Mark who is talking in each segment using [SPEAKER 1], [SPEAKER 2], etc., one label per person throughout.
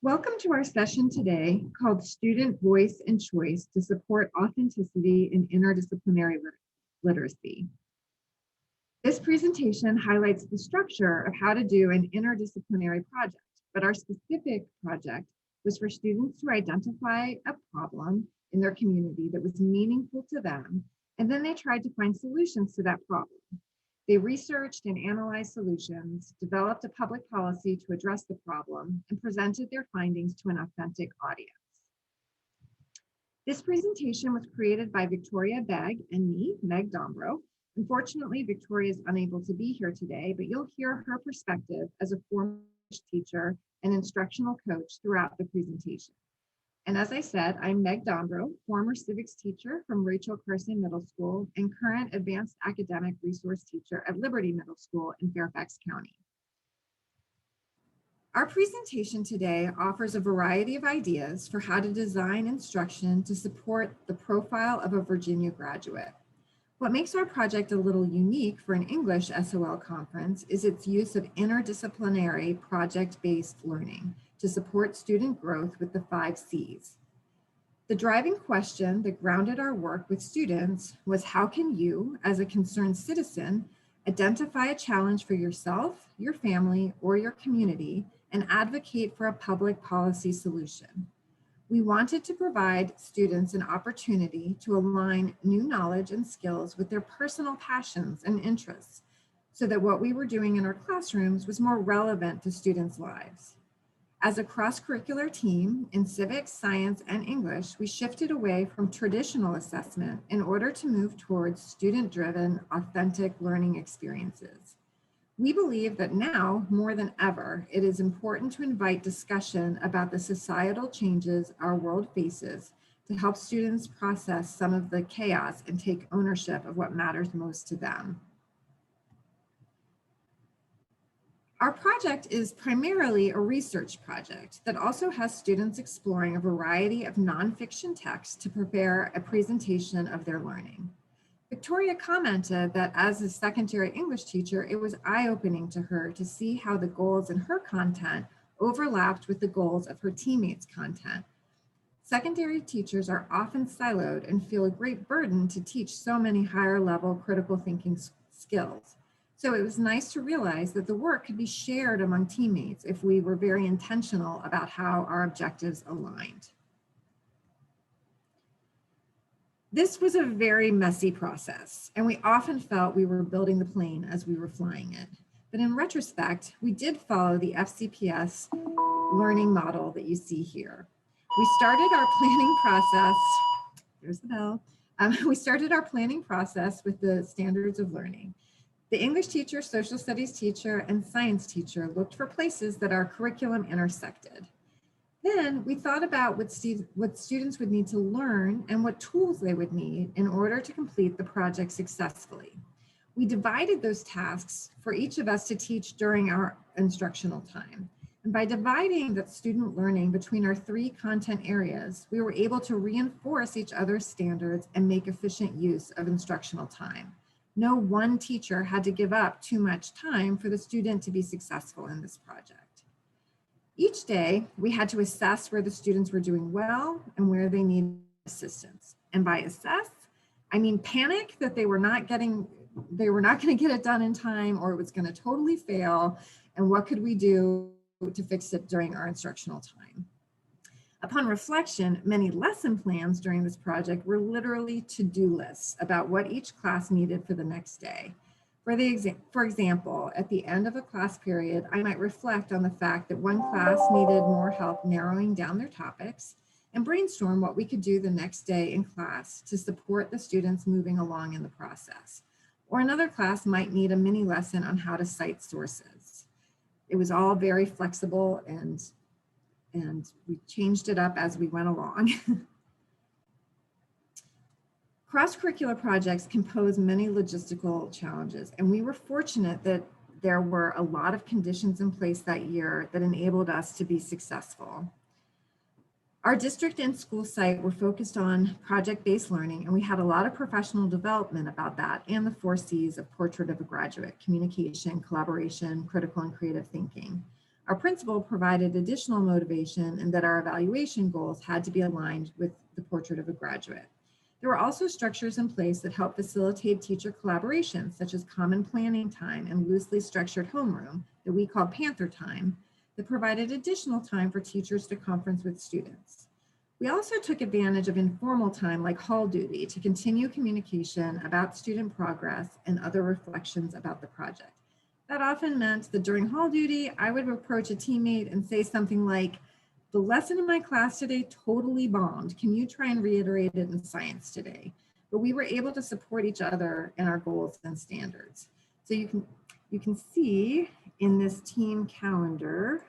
[SPEAKER 1] Welcome to our session today called Student Voice and Choice to Support Authenticity in Interdisciplinary Literacy. This presentation highlights the structure of how to do an interdisciplinary project, but our specific project was for students to identify a problem in their community that was meaningful to them, and then they tried to find solutions to that problem. They researched and analyzed solutions, developed a public policy to address the problem, and presented their findings to an authentic audience. This presentation was created by Victoria Begg and me, Meg Dombrow. Unfortunately, Victoria is unable to be here today, but you'll hear her perspective as a former teacher and instructional coach throughout the presentation. And as I said, I'm Meg Dombrow, former civics teacher from Rachel Carson Middle School and current advanced academic resource teacher at Liberty Middle School in Fairfax County. Our presentation today offers a variety of ideas for how to design instruction to support the profile of a Virginia graduate. What makes our project a little unique for an English SOL conference is its use of interdisciplinary project-based learning to support student growth with the 5 C's. The driving question that grounded our work with students was, how can you, as a concerned citizen, identify a challenge for yourself, your family, or your community and advocate for a public policy solution? We wanted to provide students an opportunity to align new knowledge and skills with their personal passions and interests so that what we were doing in our classrooms was more relevant to students' lives. As a cross-curricular team in civics, science, and English, we shifted away from traditional assessment in order to move towards student-driven, authentic learning experiences. We believe that now, more than ever, it is important to invite discussion about the societal changes our world faces to help students process some of the chaos and take ownership of what matters most to them. Our project is primarily a research project that also has students exploring a variety of nonfiction texts to prepare a presentation of their learning. Victoria commented that as a secondary English teacher, it was eye-opening to her to see how the goals in her content overlapped with the goals of her teammates' content. Secondary teachers are often siloed and feel a great burden to teach so many higher-level critical thinking skills. So it was nice to realize that the work could be shared among teammates if we were very intentional about how our objectives aligned. This was a very messy process, and we often felt we were building the plane as we were flying it. But in retrospect, we did follow the FCPS learning model that you see here. We started our planning process, there's the bell. We started our planning process with the standards of learning. The English teacher, social studies teacher, and science teacher looked for places that our curriculum intersected. Then we thought about what students would need to learn and what tools they would need in order to complete the project successfully. We divided those tasks for each of us to teach during our instructional time. And by dividing that student learning between our 3 content areas, we were able to reinforce each other's standards and make efficient use of instructional time. No one teacher had to give up too much time for the student to be successful in this project. Each day, we had to assess where the students were doing well and where they needed assistance. And by assess, I mean panic that they were not going to get it done in time, or it was going to totally fail. And what could we do to fix it during our instructional time? Upon reflection, many lesson plans during this project were literally to-do lists about what each class needed for the next day. For example, at the end of a class period, I might reflect on the fact that one class needed more help narrowing down their topics and brainstorm what we could do the next day in class to support the students moving along in the process. Or another class might need a mini lesson on how to cite sources. It was all very flexible, and we changed it up as we went along. Cross-curricular projects can pose many logistical challenges, and we were fortunate that there were a lot of conditions in place that year that enabled us to be successful. Our district and school site were focused on project-based learning, and we had a lot of professional development about that and the 4 C's of Portrait of a Graduate: communication, collaboration, critical and creative thinking. Our principal provided additional motivation and that our evaluation goals had to be aligned with the portrait of a graduate. There were also structures in place that help facilitate teacher collaboration, such as common planning time and loosely structured homeroom that we call Panther time, that provided additional time for teachers to conference with students. We also took advantage of informal time like hall duty to continue communication about student progress and other reflections about the project. That often meant that during hall duty, I would approach a teammate and say something like, "The lesson in my class today totally bombed. Can you try and reiterate it in science today?" But we were able to support each other in our goals and standards. So you can see in this team calendar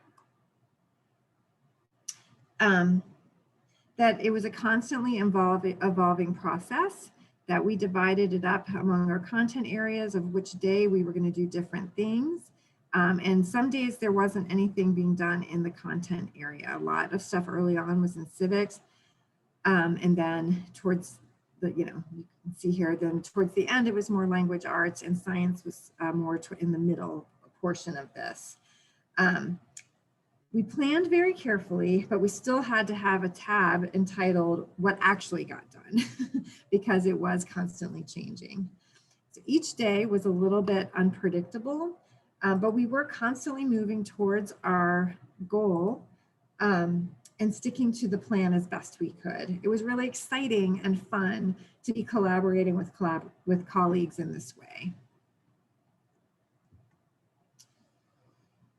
[SPEAKER 1] that it was a constantly evolving process, that we divided it up among our content areas of which day we were going to do different things. And some days there wasn't anything being done in the content area. A lot of stuff early on was in civics. And then towards the, you can see here, then towards the end, it was more language arts, and science was more in the middle portion of this. We planned very carefully, but we still had to have a tab entitled "What Actually Got Done" because it was constantly changing. So each day was a little bit unpredictable, but we were constantly moving towards our goal and sticking to the plan as best we could. It was really exciting and fun to be collaborating with colleagues in this way.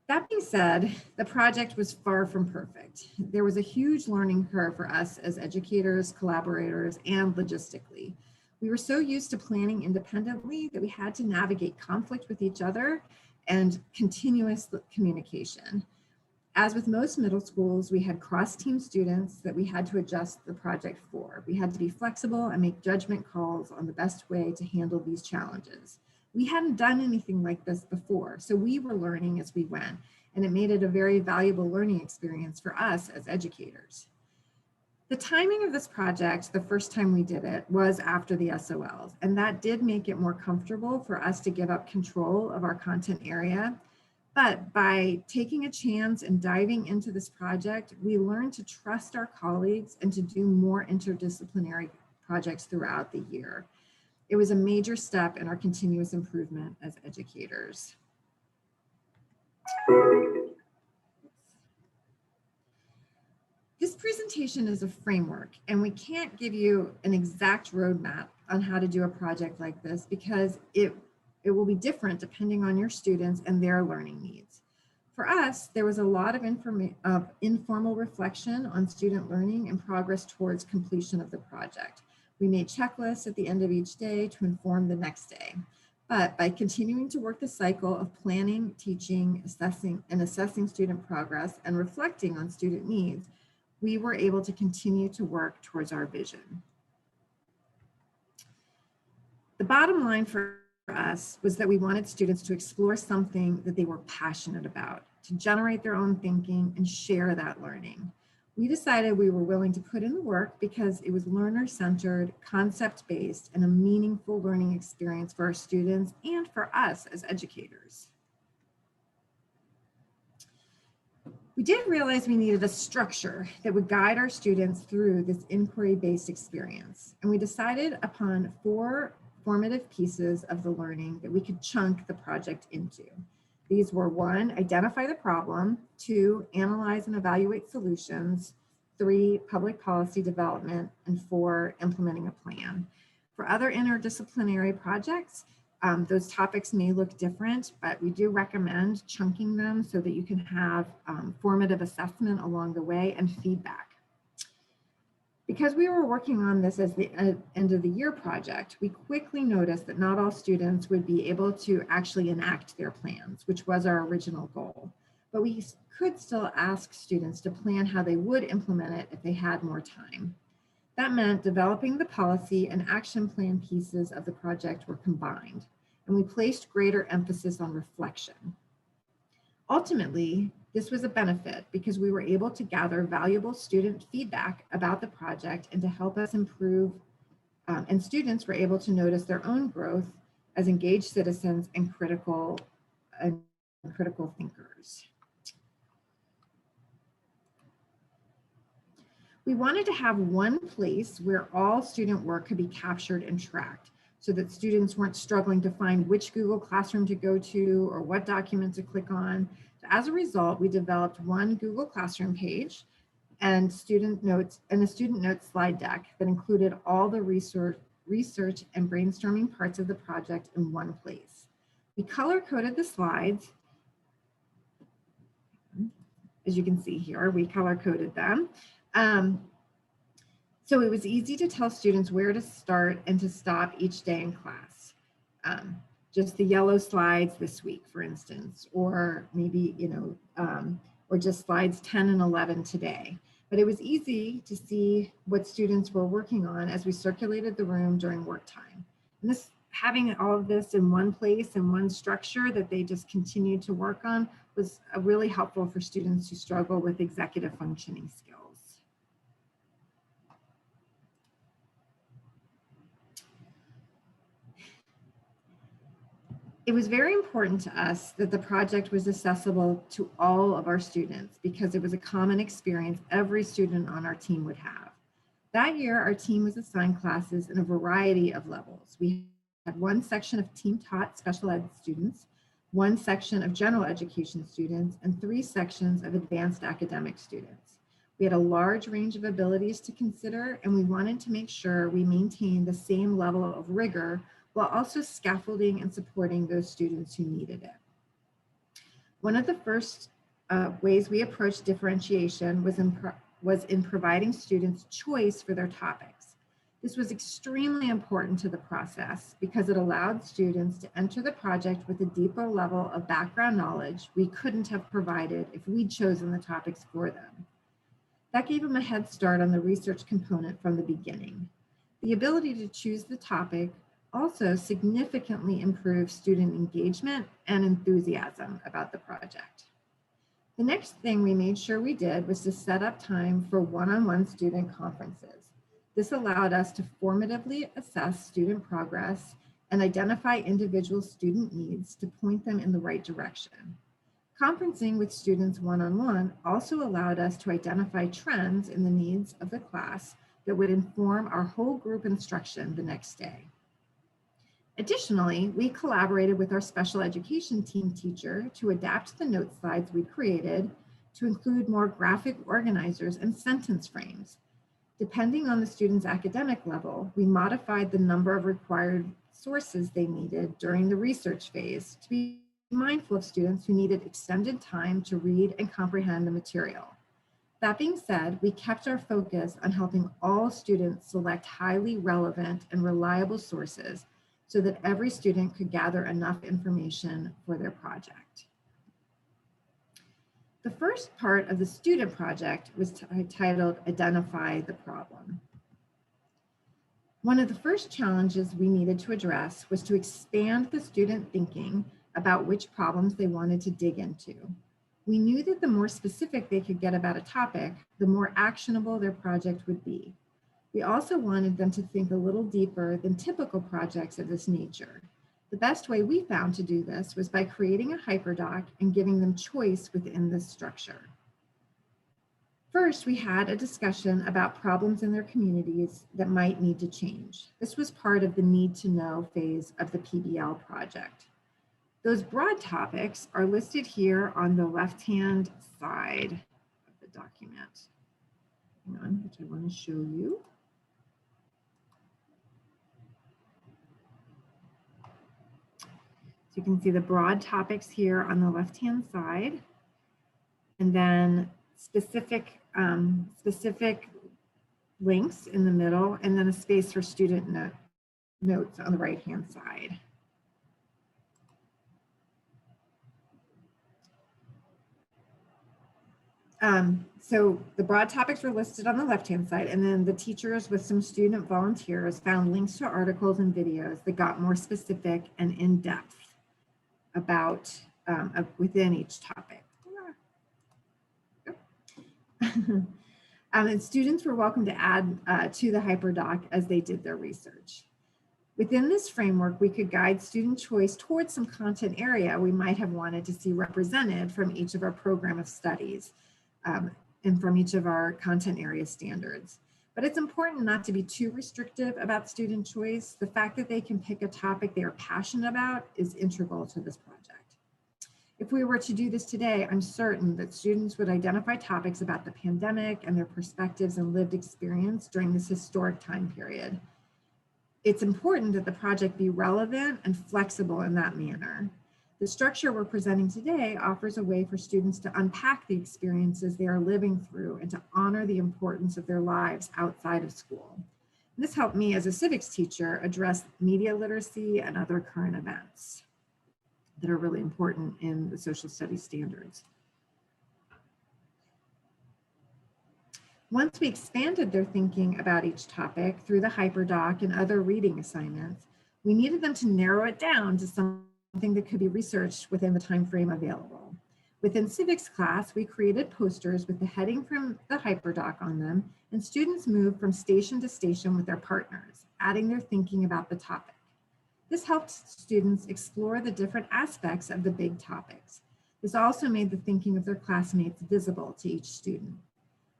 [SPEAKER 1] That being said, the project was far from perfect. There was a huge learning curve for us as educators, collaborators, and logistically. We were so used to planning independently that we had to navigate conflict with each other and continuous communication. As with most middle schools, we had cross-team students that we had to adjust the project for. We had to be flexible and make judgment calls on the best way to handle these challenges. We hadn't done anything like this before, so we were learning as we went, and it made it a very valuable learning experience for us as educators. The timing of this project, the first time we did it, was after the SOLs, and that did make it more comfortable for us to give up control of our content area. But by taking a chance and diving into this project, we learned to trust our colleagues and to do more interdisciplinary projects throughout the year. It was a major step in our continuous improvement as educators. This presentation is a framework, and we can't give you an exact roadmap on how to do a project like this because it will be different depending on your students and their learning needs. For us, there was a lot of informal reflection on student learning and progress towards completion of the project. We made checklists at the end of each day to inform the next day. But by continuing to work the cycle of planning, teaching, assessing student progress, and reflecting on student needs, we were able to continue to work towards our vision. The bottom line for us was that we wanted students to explore something that they were passionate about, to generate their own thinking and share that learning. We decided we were willing to put in the work because it was learner-centered, concept-based, and a meaningful learning experience for our students and for us as educators. We did realize we needed a structure that would guide our students through this inquiry-based experience, and we decided upon 4 formative pieces of the learning that we could chunk the project into. These were 1, identify the problem, 2, analyze and evaluate solutions, 3, public policy development, and 4, implementing a plan. For other interdisciplinary projects, those topics may look different, but we do recommend chunking them so that you can have formative assessment along the way and feedback. Because we were working on this as the end of the year project, we quickly noticed that not all students would be able to actually enact their plans, which was our original goal. But we could still ask students to plan how they would implement it if they had more time. That meant developing the policy and action plan pieces of the project were combined, and we placed greater emphasis on reflection. Ultimately, this was a benefit because we were able to gather valuable student feedback about the project and to help us improve, and students were able to notice their own growth as engaged citizens and critical thinkers. We wanted to have one place where all student work could be captured and tracked so that students weren't struggling to find which Google Classroom to go to or what document to click on. So as a result, we developed one Google Classroom page and a student notes slide deck that included all the research and brainstorming parts of the project in one place. We color-coded the slides. As you can see here, we color-coded them. So it was easy to tell students where to start and to stop each day in class. Just the yellow slides this week, for instance, or maybe, or just slides 10 and 11 today. But it was easy to see what students were working on as we circulated the room during work time. And this, having all of this in one place and one structure that they just continued to work on was really helpful for students who struggle with executive functioning skills. It was very important to us that the project was accessible to all of our students because it was a common experience every student on our team would have. That year, our team was assigned classes in a variety of levels. We had one section of team taught special ed students, one section of general education students, and 3 sections of advanced academic students. We had a large range of abilities to consider, and we wanted to make sure we maintained the same level of rigor while also scaffolding and supporting those students who needed it. One of the first ways we approached differentiation was in providing students choice for their topics. This was extremely important to the process because it allowed students to enter the project with a deeper level of background knowledge we couldn't have provided if we'd chosen the topics for them. That gave them a head start on the research component from the beginning. The ability to choose the topic also significantly improved student engagement and enthusiasm about the project. The next thing we made sure we did was to set up time for one-on-one student conferences. This allowed us to formatively assess student progress and identify individual student needs to point them in the right direction. Conferencing with students one-on-one also allowed us to identify trends in the needs of the class that would inform our whole group instruction the next day. Additionally, we collaborated with our special education team teacher to adapt the note slides we created to include more graphic organizers and sentence frames. Depending on the student's academic level, we modified the number of required sources they needed during the research phase to be mindful of students who needed extended time to read and comprehend the material. That being said, we kept our focus on helping all students select highly relevant and reliable sources so that every student could gather enough information for their project. The first part of the student project was titled Identify the Problem. One of the first challenges we needed to address was to expand the student thinking about which problems they wanted to dig into. We knew that the more specific they could get about a topic, the more actionable their project would be. We also wanted them to think a little deeper than typical projects of this nature. The best way we found to do this was by creating a hyperdoc and giving them choice within this structure. First, we had a discussion about problems in their communities that might need to change. This was part of the need to know phase of the PBL project. Those broad topics are listed here on the left-hand side of the document. Hang on, which I want to show you. So you can see the broad topics here on the left-hand side, and then specific links in the middle, and then a space for student notes on the right-hand side. So the broad topics were listed on the left-hand side, and then the teachers with some student volunteers found links to articles and videos that got more specific and in-depth about within each topic. And students were welcome to add to the hyperdoc as they did their research. Within this framework, we could guide student choice towards some content area we might have wanted to see represented from each of our program of studies. and from each of our content area standards. But it's important not to be too restrictive about student choice. The fact that they can pick a topic they are passionate about is integral to this project. If we were to do this today, I'm certain that students would identify topics about the pandemic and their perspectives and lived experience during this historic time period. It's important that the project be relevant and flexible in that manner. The structure we're presenting today offers a way for students to unpack the experiences they are living through and to honor the importance of their lives outside of school. And this helped me as a civics teacher address media literacy and other current events that are really important in the social studies standards. Once we expanded their thinking about each topic through the hyperdoc and other reading assignments, we needed them to narrow it down to something that could be researched within the time frame available. Within civics class, we created posters with the heading from the hyperdoc on them, and students moved from station to station with their partners, adding their thinking about the topic. This helped students explore the different aspects of the big topics. This also made the thinking of their classmates visible to each student.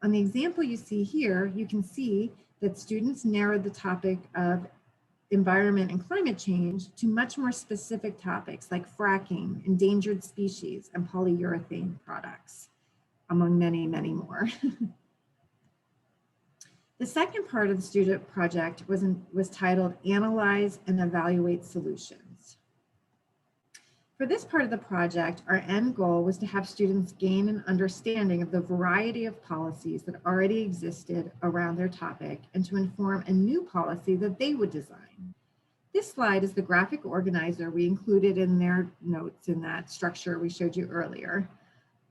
[SPEAKER 1] On the example you see here, you can see that students narrowed the topic of environment and climate change to much more specific topics like fracking, endangered species, and polyurethane products, among many, many more. The second part of the student project was titled Analyze and Evaluate Solutions. For this part of the project, our end goal was to have students gain an understanding of the variety of policies that already existed around their topic and to inform a new policy that they would design. This slide is the graphic organizer we included in their notes in that structure we showed you earlier.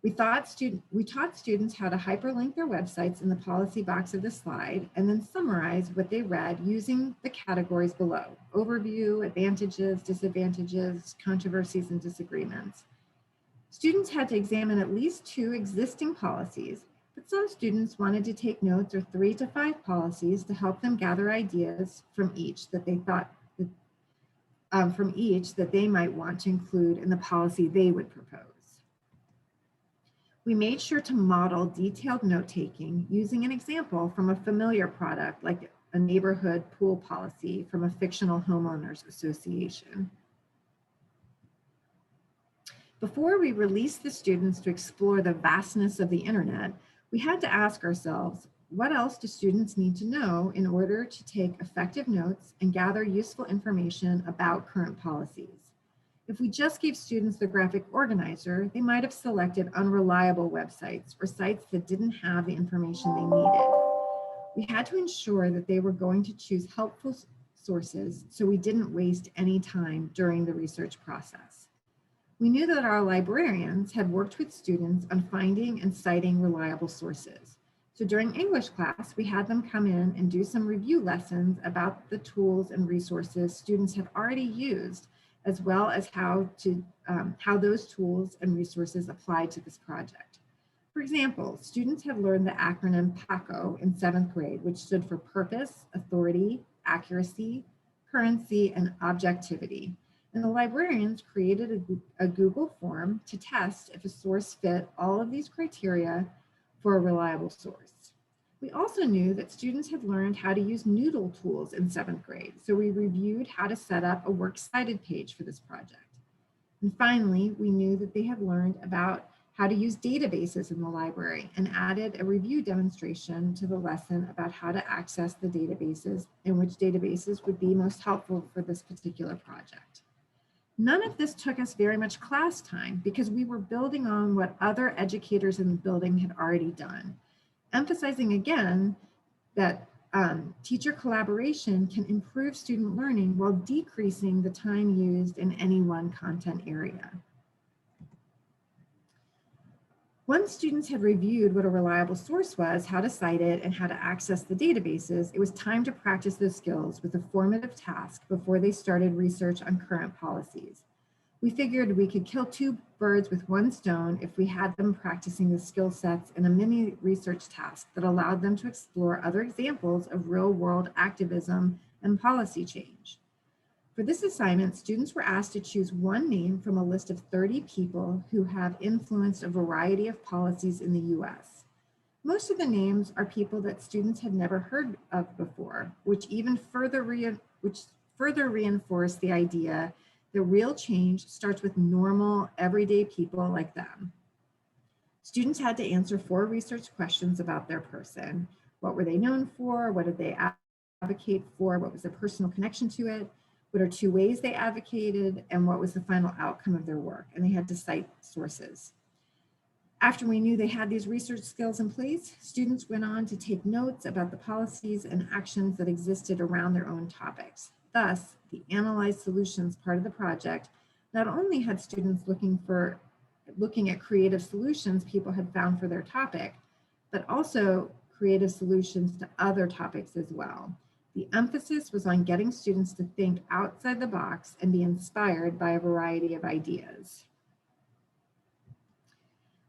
[SPEAKER 1] We taught students how to hyperlink their websites in the policy box of the slide and then summarize what they read using the categories below: overview, advantages, disadvantages, controversies, and disagreements. Students had to examine at least 2 existing policies, but some students wanted to take notes of 3 to 5 policies to help them gather ideas from each that they thought that they might want to include in the policy they would propose. We made sure to model detailed note-taking using an example from a familiar product like a neighborhood pool policy from a fictional homeowners association. Before we released the students to explore the vastness of the internet, we had to ask ourselves, what else do students need to know in order to take effective notes and gather useful information about current policies? If we just gave students the graphic organizer, they might have selected unreliable websites or sites that didn't have the information they needed. We had to ensure that they were going to choose helpful sources so we didn't waste any time during the research process. We knew that our librarians had worked with students on finding and citing reliable sources. So during English class, we had them come in and do some review lessons about the tools and resources students had already used, as well as how those tools and resources apply to this project. For example, students have learned the acronym PACO in 7th grade, which stood for Purpose, Authority, Accuracy, Currency, and Objectivity. And the librarians created a Google form to test if a source fit all of these criteria for a reliable source. We also knew that students had learned how to use Noodle tools in 7th grade, so we reviewed how to set up a works cited page for this project. And finally, we knew that they had learned about how to use databases in the library and added a review demonstration to the lesson about how to access the databases and which databases would be most helpful for this particular project. None of this took us very much class time because we were building on what other educators in the building had already done, emphasizing again that teacher collaboration can improve student learning while decreasing the time used in any one content area. Once students had reviewed what a reliable source was, how to cite it, and how to access the databases, it was time to practice those skills with a formative task before they started research on current policies. We figured we could kill 2 birds with 1 stone if we had them practicing the skill sets in a mini research task that allowed them to explore other examples of real-world activism and policy change. For this assignment, students were asked to choose 1 name from a list of 30 people who have influenced a variety of policies in the US. Most of the names are people that students had never heard of before, which further reinforced the idea that real change starts with normal, everyday people like them. Students had to answer 4 research questions about their person. What were they known for? What did they advocate for? What was their personal connection to it? What are 2 ways they advocated? And what was the final outcome of their work? And they had to cite sources. After we knew they had these research skills in place, students went on to take notes about the policies and actions that existed around their own topics. Thus, the Analyze Solutions part of the project not only had students looking at creative solutions people had found for their topic, but also creative solutions to other topics as well. The emphasis was on getting students to think outside the box and be inspired by a variety of ideas.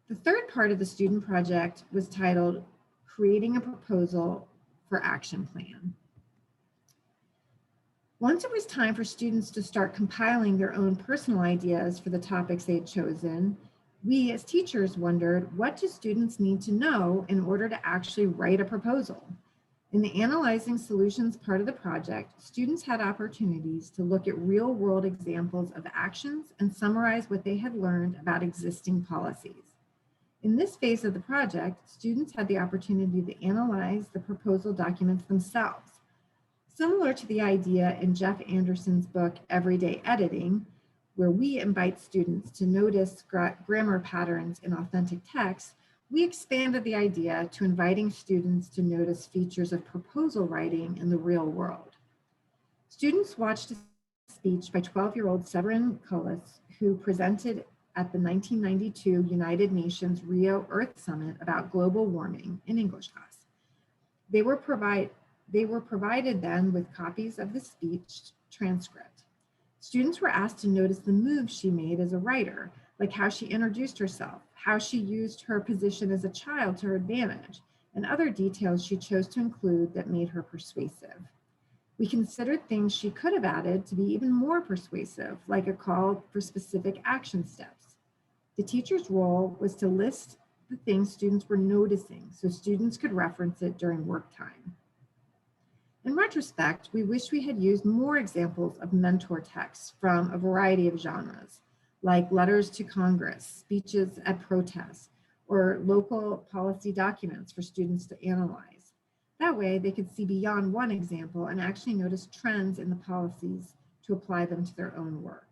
[SPEAKER 1] The third part of the student project was titled Creating a Proposal for Action Plan. Once it was time for students to start compiling their own personal ideas for the topics they had chosen, we as teachers wondered, what do students need to know in order to actually write a proposal? In the Analyzing Solutions part of the project, students had opportunities to look at real-world examples of actions and summarize what they had learned about existing policies. In this phase of the project, students had the opportunity to analyze the proposal documents themselves. Similar to the idea in Jeff Anderson's book, Everyday Editing, where we invite students to notice grammar patterns in authentic text, we expanded the idea to inviting students to notice features of proposal writing in the real world. Students watched a speech by 12-year-old Severin Cullis, who presented at the 1992 United Nations Rio Earth Summit about global warming in English class. They were provided then with copies of the speech transcript. Students were asked to notice the moves she made as a writer, like how she introduced herself, how she used her position as a child to her advantage, and other details she chose to include that made her persuasive. We considered things she could have added to be even more persuasive, like a call for specific action steps. The teacher's role was to list the things students were noticing so students could reference it during work time. In retrospect, we wish we had used more examples of mentor texts from a variety of genres, like letters to Congress, speeches at protests, or local policy documents for students to analyze. That way, they could see beyond one example and actually notice trends in the policies to apply them to their own work.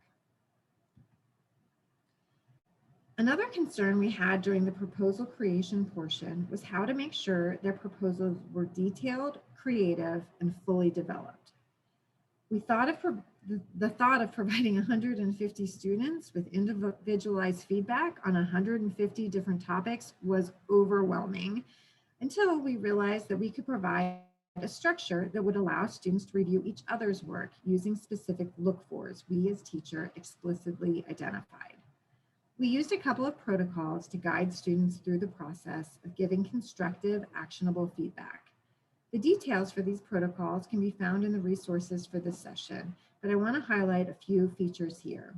[SPEAKER 1] Another concern we had during the proposal creation portion was how to make sure their proposals were detailed, creative, and fully developed. The thought of providing 150 students with individualized feedback on 150 different topics was overwhelming, until we realized that we could provide a structure that would allow students to review each other's work using specific look-fors we as teacher explicitly identified. We used a couple of protocols to guide students through the process of giving constructive, actionable feedback. The details for these protocols can be found in the resources for this session, but I want to highlight a few features here.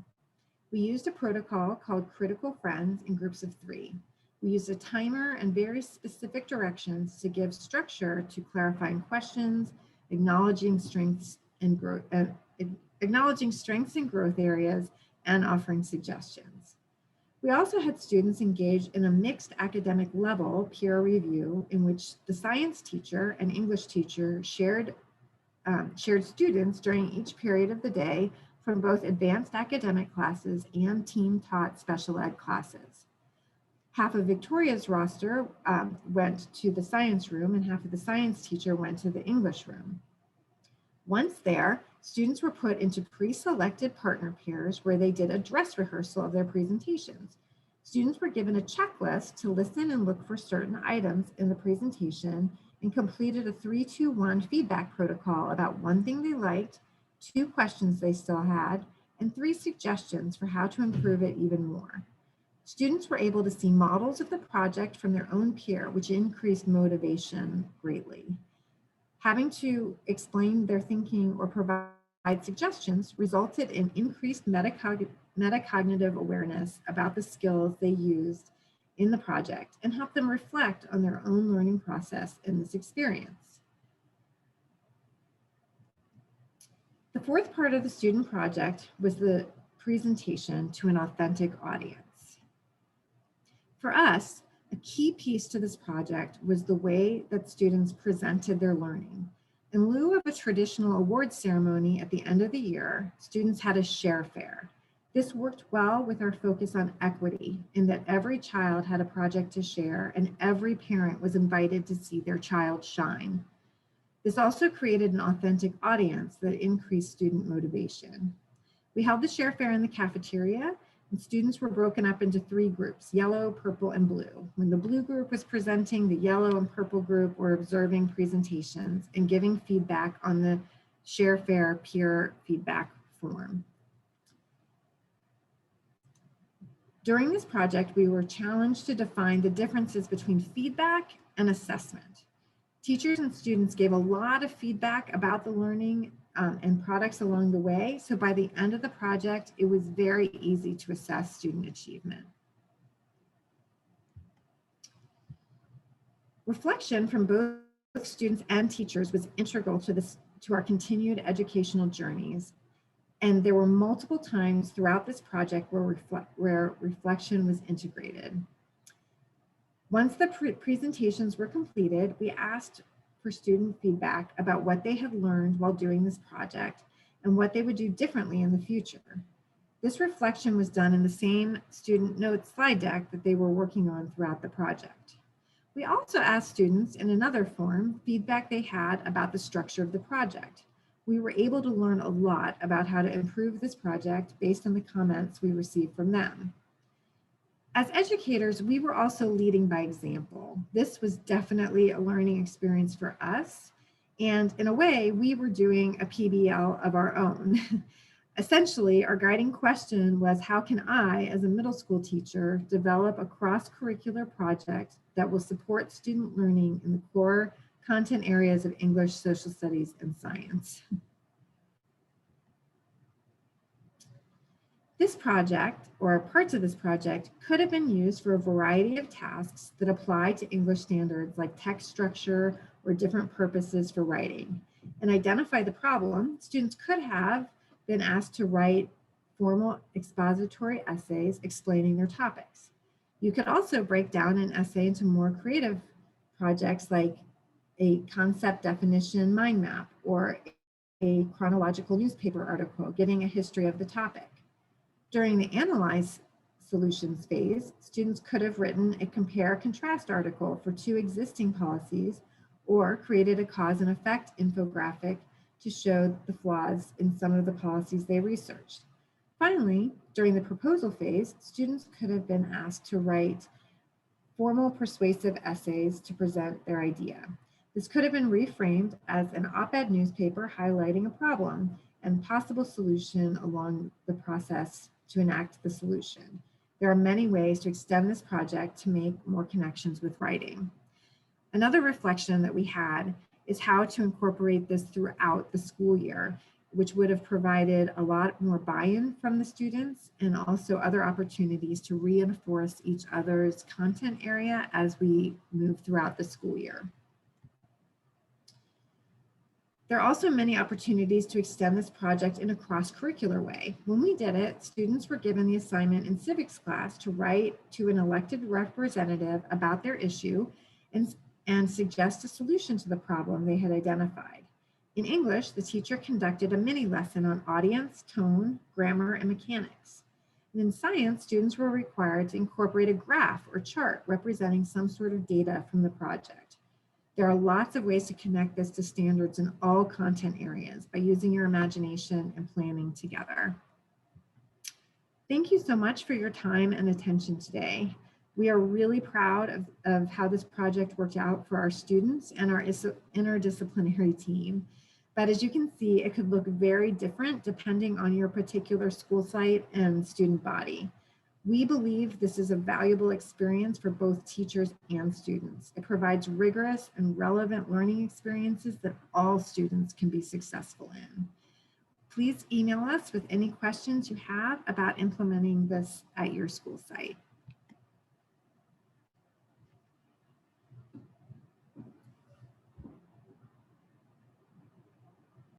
[SPEAKER 1] We used a protocol called Critical Friends in groups of 3. We used a timer and very specific directions to give structure to clarifying questions, acknowledging strengths and growth areas, and offering suggestions. We also had students engage in a mixed academic level peer review in which the science teacher and English teacher shared students during each period of the day from both advanced academic classes and team-taught special ed classes. Half of Victoria's roster went to the science room and half of the science teacher went to the English room. Once there, students were put into pre-selected partner pairs where they did a dress rehearsal of their presentations. Students were given a checklist to listen and look for certain items in the presentation and completed a 3-2-1 feedback protocol about 1 thing they liked, 2 questions they still had, and 3 suggestions for how to improve it even more. Students were able to see models of the project from their own peer, which increased motivation greatly. Having to explain their thinking or provide suggestions resulted in increased metacognitive awareness about the skills they used in the project and help them reflect on their own learning process in this experience. The fourth part of the student project was the presentation to an authentic audience. For us, a key piece to this project was the way that students presented their learning. In lieu of a traditional award ceremony at the end of the year, students had a share fair. This worked well with our focus on equity in that every child had a project to share and every parent was invited to see their child shine. This also created an authentic audience that increased student motivation. We held the share fair in the cafeteria, and students were broken up into 3 groups, yellow, purple, and blue. When the blue group was presenting, the yellow and purple group were observing presentations and giving feedback on the share fair peer feedback form. During this project, we were challenged to define the differences between feedback and assessment. Teachers and students gave a lot of feedback about the learning and products along the way. So by the end of the project, it was very easy to assess student achievement. Reflection from both students and teachers was integral to our continued educational journeys. And there were multiple times throughout this project where reflection was integrated. Once the presentations were completed, we asked for student feedback about what they had learned while doing this project and what they would do differently in the future. This reflection was done in the same student notes slide deck that they were working on throughout the project. We also asked students in another form feedback they had about the structure of the project. We were able to learn a lot about how to improve this project based on the comments we received from them. As educators, we were also leading by example. This was definitely a learning experience for us. And in a way, we were doing a PBL of our own. Essentially, our guiding question was, how can I, as a middle school teacher, develop a cross-curricular project that will support student learning in the core content areas of English, social studies, and science? This project, or parts of this project, could have been used for a variety of tasks that apply to English standards like text structure or different purposes for writing. And identify the problem, students could have been asked to write formal expository essays explaining their topics. You could also break down an essay into more creative projects like a concept definition mind map or a chronological newspaper article giving a history of the topic. During the analyze solutions phase, students could have written a compare-contrast article for 2 existing policies or created a cause and effect infographic to show the flaws in some of the policies they researched. Finally, during the proposal phase, students could have been asked to write formal persuasive essays to present their idea. This could have been reframed as an op-ed newspaper highlighting a problem and possible solution along the process to enact the solution. There are many ways to extend this project to make more connections with writing. Another reflection that we had is how to incorporate this throughout the school year, which would have provided a lot more buy-in from the students and also other opportunities to reinforce each other's content area as we move throughout the school year. There are also many opportunities to extend this project in a cross-curricular way. When we did it, students were given the assignment in civics class to write to an elected representative about their issue and suggest a solution to the problem they had identified. In English, the teacher conducted a mini lesson on audience, tone, grammar, and mechanics. And in science, students were required to incorporate a graph or chart representing some sort of data from the project. There are lots of ways to connect this to standards in all content areas by using your imagination and planning together. Thank you so much for your time and attention today. We are really proud of how this project worked out for our students and our interdisciplinary team. But as you can see, it could look very different depending on your particular school site and student body. We believe this is a valuable experience for both teachers and students. It provides rigorous and relevant learning experiences that all students can be successful in. Please email us with any questions you have about implementing this at your school site.